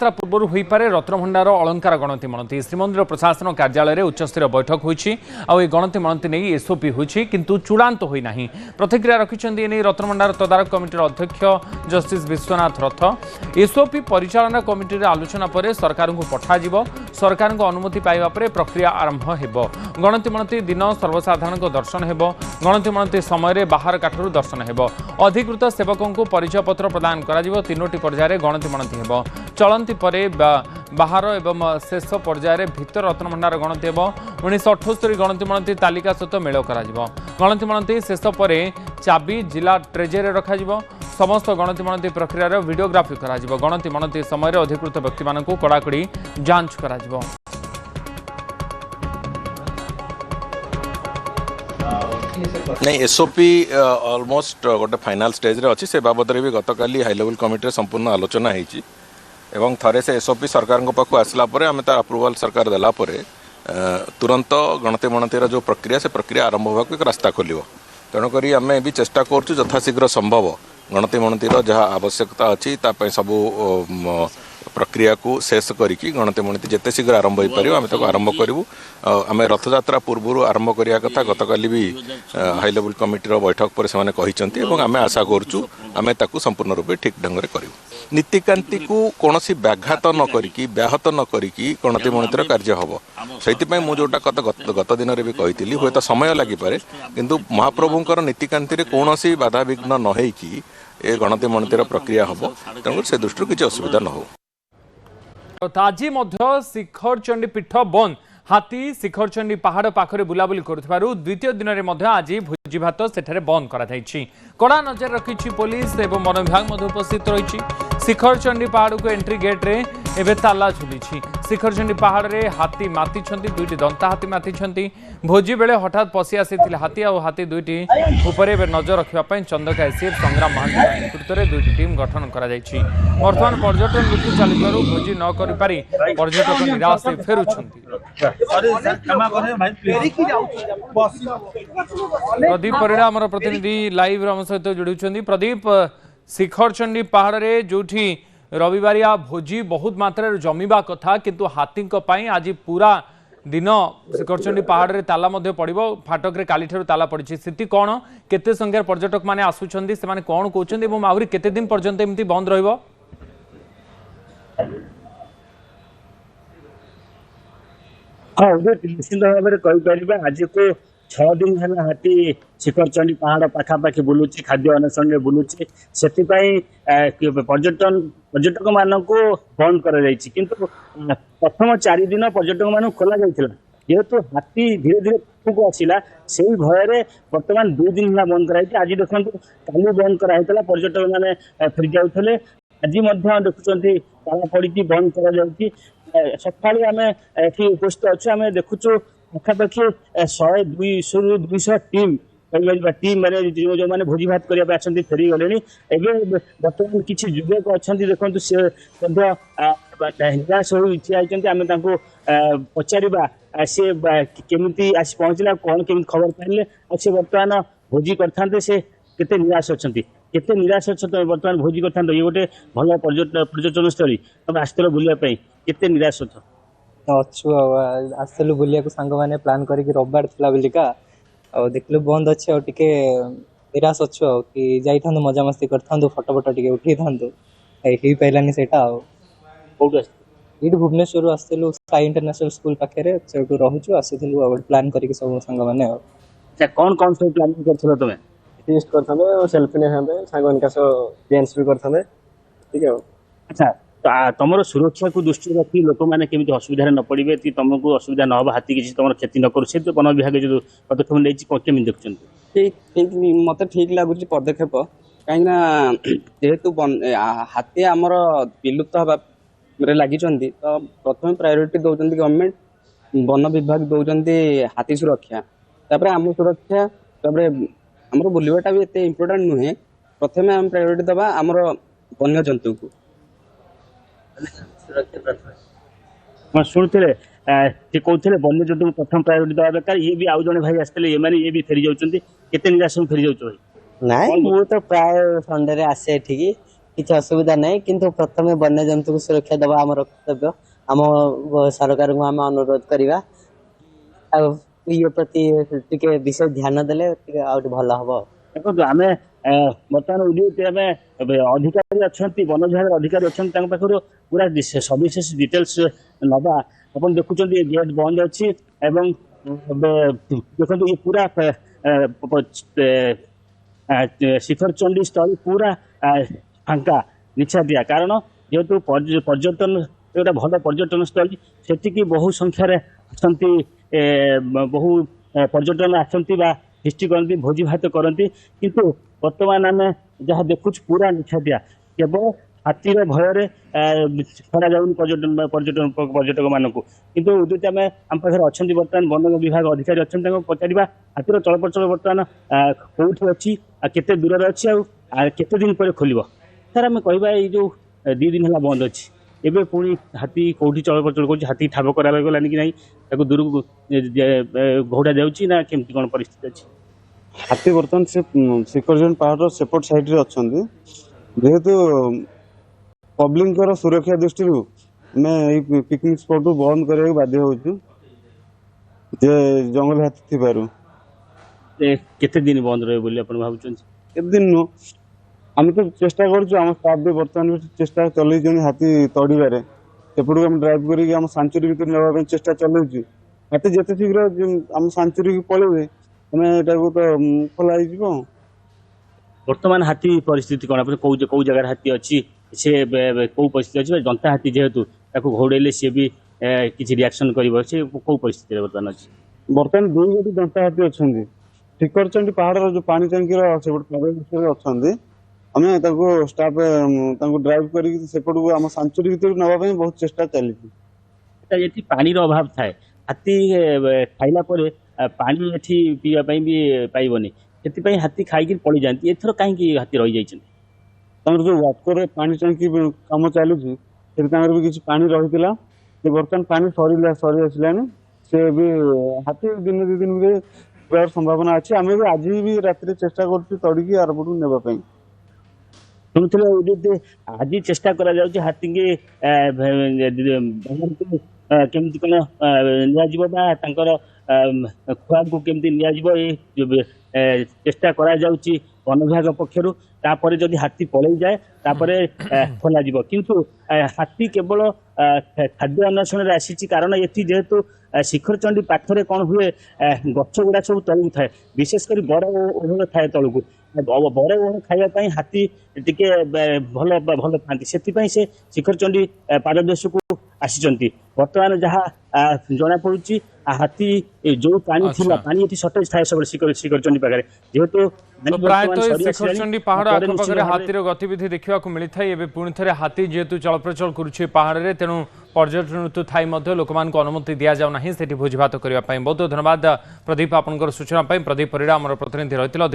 रथयात्रा पूर्व हो पारे रत्नभंडार अलंकार गणति मणति श्रीमंदिर प्रशासन कार्यालय में उच्चस्तरीय बैठक होई गणति मणति नहीं एसओपी होई किंतु चूड़ांत होई नहीं। प्रतिक्रिया रखिंट रत्नभंडार तदारक कमिटीर अध्यक्ष जस्टिस विश्वनाथ रथ। एसओपी परिचालना कमिटी आलोचना पर सरकार को पठाଯିव। सरकार अनुमति पाइबा पर प्रक्रिया आरंभ हो। गणति मणति दिन सर्वसाधारण दर्शन हो। गणति मणति समय बाहर काठर दर्शन हो। अधिकृत सेवकों को परिचय पत्र प्रदान कर तीनोटी पर्यायर गणति मणति हो। चलती पर बाहर एवं शेष पर्यायर भितर रत्नभंडार गणति हो। 1978 गणति मणति तालिका सहित मेल कर गणति मणति शेष पर चाबी जिला ट्रेजरी रखा समस्त गणति मणति प्रक्रियार वीडियोग्राफी करा गणति मणति समय अधिकृत व्यक्ति मानक कड़ाकड़ी जांच करा नहीं एसओपी ऑलमोस्ट गोटे फाइनाल स्टेज रे अच्छी से बाबद भी गतकाली हाई लेवल कमिटी संपूर्ण आलोचना होती एवं थरे से एसओपी सरकार पाखु आसला आम तार अप्रूवाल सरकार देला तुरंत गणति मणतिर जो प्रक्रिया से प्रक्रिया आरंभ होगा एक रास्ता खोल तेणुक आम भी चेष्टा करुँ यथाशीघ्र संभव गणति मणतिर जहाँ आवश्यकता अच्छी सबू प्रक्रिया को शेष करिकी गणति मणति जिते शीघ्र आरंभ हो पार आम आरंभ करूँ। आम रथयात्रा पूर्व आरंभ करिया कथा गतकाली भी हाई लेवल कमिटीर बैठक पर से कहते आम आशा करुँ आम संपूर्ण रूप ठीक ढंग से करूँ। नीतिकांति को कौन व्याघात न करिकी व्याहत न करिकी गणति मणतिर कार्य हम से मुझा गत दिन में भी कही हुए तो समय लगिपे किंतु महाप्रभुंर नीतिकांति कौन बाधा विघ्न न होइकी ए गणति मणतिर प्रक्रिया हम तेणु से दृष्टि किसी असुविधा न हो। आज शिखर चंडी पीठ बंद हाथी शिखर चंडी पहाड़ पाखरे बुलाबुली करुथिबारु द्वितीय दिन में आज भोजी भात सेठारे बंद करा जायछि। कड़ा नजर रखी पुलिस एवं वन विभाग उपस्थित रही। शिखर चंडी पहाड़ को एंट्री गेट रे एवं ताला झुली। शिखर चंडी पहाड़ रे हाथी माति दुईटी दंता हाथी माति भोजी बेले हठात पशि आसी हाथी और हाथी दुईटी उपरे नजर रखा चंदका एसीएफ संग्राम महांती नेतृत्व में दुईटी टीम गठन कर बर्तमान पर्यटन ऋतु चली भोजी न कर पारि पर्यटक निराश फेरुछंती। प्रदीप परिड़ा आम प्रतिनिधि लाइव आम सहित जोड़ी। प्रदीप शिखर चंडी पहाड़ रे जोठी रविवारिया भोजी बहुत मात्रा जमीबा कथा किंतु हाथी आज पूरा दिन शिखरचंडी पहाड़ रे ताला पड़ो फाटक रे काली ठारू ताला पड़ी स्थिति कौन केते संख्यार पर्यटक माने आसुछंती से माने कौन कहउछंती एवं आहुरी केते दिन पर्यंत एमती बंद रहिबो? निश्चित भाव में कहीपर आज को 6 दिन है हाथी शिखरचंडी पहाड़ पाखापाखि बुलूची खाद्य अन्वेषण में बुलूची से पर्यटक मान को बंद कर प्रथम 4 दिन पर्यटक मान खोल जाता जेहेतु हाथी धीरे धीरे पाखक आसला से भय बर्तमान 2 दिन है बंद कराई। आज देखो काली बंद कराई पर्यटक मैंने फेरी जाते आज देखुं ताला पड़ी बंद कर सका आम ये उपस्थित अच्छे आम देखुचु पाखापाखि 100-200 टीम टीम मैंने जो मैंने भोजी भात करने फेरी गले बर्तमान किसी युवक अच्छा देखो सी निराश हो आम पचारा सी केमी आसी पहुँचला कौन केमी खबर पाइले से बर्तमान भोजी करते से केते निराश अच्छा केते निराश अच्छा तुम बर्तमान भोजी करता ये गोटे भल पर्यटन स्थली तुम आसल बुलापी केते निराश अच्छा अच्छु आसलु बुलिया सांग मैंने प्लान करके रविवार थी बोलिका देखल बंद अच्छे और टे निराश अच्छु कि जाइथा मजामस्ती कर फटो फटो टे उठे था हो पारानी से ये भुवनेश्वर आसलु साई इंटरनेशनल स्कूल पाखे से रोचु आसलु प्लान करके सब सांग मैंने कौन कौन सब प्लानिंग कर तुम्हें फीस्ट करते सेल्फी नहीं सांग डांस भी करते ठीक है। अच्छा तुम सुरक्षा को दृष्टि रखी लोक मैंने केमी असुविधा न पड़े कि तुमको असुविधा न हो हाथी किसी तुम क्षति न कर वन विभाग जो पदक्षेप नहीं देखुं ठीक ठीक मत ठीक लगुच पदक्षेप कहीं जेहेतु हाथी आमर विलुप्त हवा लगी तो प्रथम प्रायोरिटी दौरान गवर्नमेंट वन विभाग दौरान हाथी सुरक्षा तापर आम सुरक्षा तापर आमर बुलवाटा भी एत इम्पोर्टाट नुहे प्रथम आम प्रायोरिटी दबा आमर वन्य जंतु को शुणुते कहते वन्य जंतु प्रथम प्रायोरिटी दवा दरकार ये भी आउ जड़े भाई आसते ये भी फेरी जाती केते निराश फेरी जाऊ भाई नाई मु तो प्राय संडे रे आसे ठीक କିଛି ଅସୁବିଧା ନାହିଁ, କିନ୍ତୁ ପ୍ରଥମେ ବନ୍ୟଜନ୍ତୁଙ୍କୁ ସୁରକ୍ଷା ଦେବା ଆମର କର୍ତ୍ତବ୍ୟ। ଆମ ସରକାରଙ୍କୁ ଆମେ ଅନୁରୋଧ କରିବା ଆଉ ଇଏ ପ୍ରତି ଟିକେ ବିଶେଷ ଧ୍ୟାନ ଦେଲେ ଟିକେ ଆଉ ଟିକେ ଭଲ ହବ। ଦେଖନ୍ତୁ ଆମେ ବର୍ତ୍ତମାନ ଉଡିଓଟି ଆମେ ଅଧିକାରୀ ଅଛନ୍ତି, ବନ ବିଭାଗର ଅଧିକାରୀ ଅଛନ୍ତି, ତାଙ୍କ ପାଖରୁ ପୁରା ସବିଶେଷ ଡିଟେଲ୍ସ ନବା। ଆପଣ ଦେଖୁଛନ୍ତି ଏ ଗେଟ୍ ବନ୍ଦ ଅଛି ଏବଂ ଦେଖନ୍ତୁ ଇଏ ପୁରା ଶିଖରଚଣ୍ଡୀ ସ୍ଥଳୀ ପୁରା ଫାଙ୍କା ନିଛାଟିଆ, କାରଣ ଯେହେତୁ ପର୍ଯ୍ୟଟନ ଗୋଟେ ଭଲ ପର୍ଯ୍ୟଟନ ସ୍ଥଳୀ, ସେଠିକି ବହୁ ସଂଖ୍ୟାରେ ଆସନ୍ତି, ବହୁ ପର୍ଯ୍ୟଟନ ଆସନ୍ତି ବା ଫିଷ୍ଟି କରନ୍ତି, ଭୋଜି ଭାତ କରନ୍ତି। କିନ୍ତୁ ବର୍ତ୍ତମାନ ଆମେ ଯାହା ଦେଖୁଛୁ ପୁରା ନିଛାଟିଆ, କେବଳ ହାତୀର ଭୟରେ ଛଡ଼ାଯାଉନି ପର୍ଯ୍ୟଟକ ମାନଙ୍କୁ। କିନ୍ତୁ ଯଦି ଆମେ ଆମ ପାଖରେ ଅଛନ୍ତି ବର୍ତ୍ତମାନ ବନ ବିଭାଗ ଅଧିକାରୀ ଅଛନ୍ତି, ତାଙ୍କୁ ପଚାରିବା ହାତୀର ଚଳପ୍ରଚଳ ବର୍ତ୍ତମାନ କୋଉଠି ଅଛି, ଆଉ କେତେ ଦୂରରେ ଅଛି, ଆଉ କେତେ ଦିନ ପରେ ଖୋଲିବ। ସାର୍ ଆମେ କହିବା ଏଇ ଯୋଉ 2 ଦିନ ହେଲା ବନ୍ଦ ଅଛି, ଏବେ ପୁଣି ହାତୀ କୋଉଠି ଚଳପ୍ରଚଳ କରୁଛି, ହାତୀ ଠାବ କରାଗଲାନି କି ନାହିଁ, ତାକୁ ଦୂରକୁ ଘୋଡ଼ା ଯାଉଛି ନା କେମିତି କ'ଣ ପରିସ୍ଥିତି ଅଛି? ହାତୀ ବର୍ତ୍ତମାନ ସେ ଶିଖରଚଣ୍ଡୀ ପାହାଡ଼ର ସେପଟ ସାଇଡରେ ଅଛନ୍ତି। ଯେହେତୁ ପବ୍ଲିକଙ୍କର ସୁରକ୍ଷା ଦୃଷ୍ଟିରୁ ଆମେ ଏଇ ପିକନିକ ସ୍ପଟକୁ ବନ୍ଦ କରିବାକୁ ବାଧ୍ୟ ହଉଛୁ, ଯେ ଜଙ୍ଗଲ ହାତୀ ଥିବାରୁ। କେତେ ଦିନ ବନ୍ଦ ରହିବ ବୋଲି ଆପଣ ଭାବୁଛନ୍ତି? କେତେ ଦିନ ନୁହଁ, ଆମେ ତ ଚେଷ୍ଟା କରୁଛୁ, ଆମ ଷ୍ଟାଫ୍ ବି ବର୍ତ୍ତମାନ ବି ଚେଷ୍ଟା ଚଲେଇଛନ୍ତି ହାତୀ ତଡ଼ିବାରେ। ସେପଟକୁ ଆମେ ଡ୍ରାଇଭ୍ କରିକି ଆମ ସାଞ୍ଚୁରୀ ଭିତରେ ନେବା ପାଇଁ ଚେଷ୍ଟା ଚଲେଇଛୁ। ହାତୀ ଯେତେ ଶୀଘ୍ର ଆମ ସାଞ୍ଚୁରୀକୁ ପଳେଇବେ ଆମେ ଏଟାକୁ ତ ଖୋଲା ହେଇଯିବ। ବର୍ତ୍ତମାନ ହାତୀ ପରିସ୍ଥିତି କ'ଣ? ଆପଣ କୋଉ ଜାଗାରେ ହାତୀ ଅଛି, ସେ କୋଉ ପରିସ୍ଥିତି ଅଛି? ଦନ୍ତା ହାତୀ ଯେହେତୁ ତାକୁ ଘୋଡ଼େଇଲେ ସିଏ ବି କିଛି ରିଆକ୍ସନ କରିବ, ସେ କୋଉ ପରିସ୍ଥିତିରେ ବର୍ତ୍ତମାନ ଅଛି? ବର୍ତ୍ତମାନ 2 ଗୋଟି ଦନ୍ତା ହାତୀ ଅଛନ୍ତି ଶିଖରଚଣ୍ଡୀ ପାହାଡ଼ର ଯୋଉ ପାଣି ଟାଙ୍କିର ସେପଟେ ଭିତରେ ଅଛନ୍ତି। ଆମେ ତାକୁ ଷ୍ଟାଫ୍ ତାଙ୍କୁ ଡ୍ରାଇଭ୍ କରିକି ସେପଟକୁ ଆମ ସାଞ୍ଚୁରୀ ଭିତରକୁ ନେବା ପାଇଁ ବହୁତ ଚେଷ୍ଟା ଚାଲିଛି। ଏଠି ପାଣିର ଅଭାବ ଥାଏ, ହାତୀ ଖାଇଲା ପରେ ପାଣି ଏଠି ପିଇବା ପାଇଁ ବି ପାଇବନି, ସେଥିପାଇଁ ହାତୀ ଖାଇକି ପଳେଇଯାଆନ୍ତି। ଏଥର କାହିଁକି ହାତୀ ରହିଯାଇଛନ୍ତି? ତାଙ୍କର ଯୋଉ ୱାଟର ପାଣି ଟାଙ୍କି କାମ ଚାଲୁଛି, ସେଠି ତାଙ୍କର ବି କିଛି ପାଣି ରହିଥିଲା, ସେ ବର୍ତ୍ତମାନ ପାଣି ସରି ଆସିଲାଣି। ସେ ବି ହାତୀ ଦିନେ 2 ଦିନ ଭିତରେ ଯିବାର ସମ୍ଭାବନା ଅଛି। ଆମେ ବି ଆଜି ବି ରାତିରେ ଚେଷ୍ଟା କରୁଛୁ ତଡ଼ିକି ଆରପଟକୁ ନେବା ପାଇଁ। ଶୁଣୁଥିଲେ ଆଜି ଚେଷ୍ଟା କରାଯାଉଛି ହାତୀକି କେମିତି କ'ଣ ନିଆଯିବ ବା ତାଙ୍କର ଖୁଆକୁ କେମିତି ନିଆଯିବ, ଏଇ ଚେଷ୍ଟା କରାଯାଉଛି ବନ ବିଭାଗ ପକ୍ଷରୁ। ତାପରେ ଯଦି ହାତୀ ପଳେଇ ଯାଏ ତାପରେ ଖୋଲାଯିବ। କିନ୍ତୁ ହାତୀ କେବଳ ଖାଦ୍ୟ ଅନ୍ୱେଷଣରେ ଆସିଛି, କାରଣ ଏଠି ଯେହେତୁ ଶିଖରଚଣ୍ଡୀ ପାଖରେ କ'ଣ ହୁଏ, ଗଛ ଗୁଡ଼ା ସବୁ ତଳକୁ ଥାଏ, ବିଶେଷ କରି ବଡ଼ ଓହଳ ଥାଏ ତଳକୁ। ବଡ଼ ଓହଳ ଖାଇବା ପାଇଁ ହାତୀ ଟିକେ ଭଲ ପାଆନ୍ତି, ସେଥିପାଇଁ ସେ ଶିଖରଚଣ୍ଡୀ ପାଦଦେଶକୁ ଆସିଛନ୍ତି। ବର୍ତ୍ତମାନ ଯାହା ଜଣାପଡ଼ୁଛି, ହାତୀ ଯୋଉ ପାଣି ଥିଲା, ପାଣି ଏଠି ସଟେଜ ଥାଏ ସବୁବେଳେ ଶିଖରଚଣ୍ଡୀ ପାଖରେ, ଯେହେତୁ ପ୍ରାୟତଃ ଶିଖରଚଣ୍ଡୀ ପାହାଡ଼ ଆଖପାଖରେ ହାତୀର ଗତିବିଧି ଦେଖିବାକୁ ମିଳିଥାଏ। ଏବେ ପୁଣି ଥରେ ହାତୀ ଯେହେତୁ ଚଳପ୍ରଚଳ କରୁଛି ପାହାଡ଼ରେ, ତେଣୁ पर्यटन ऋतु थाई लोक अनुमति दि जाऊना से भोजिभात करने। बहुत बहुत धन्यवाद प्रदीप, आपंकर सूचना। प्रदीप परिड़ा आम प्रतिनिधि रही।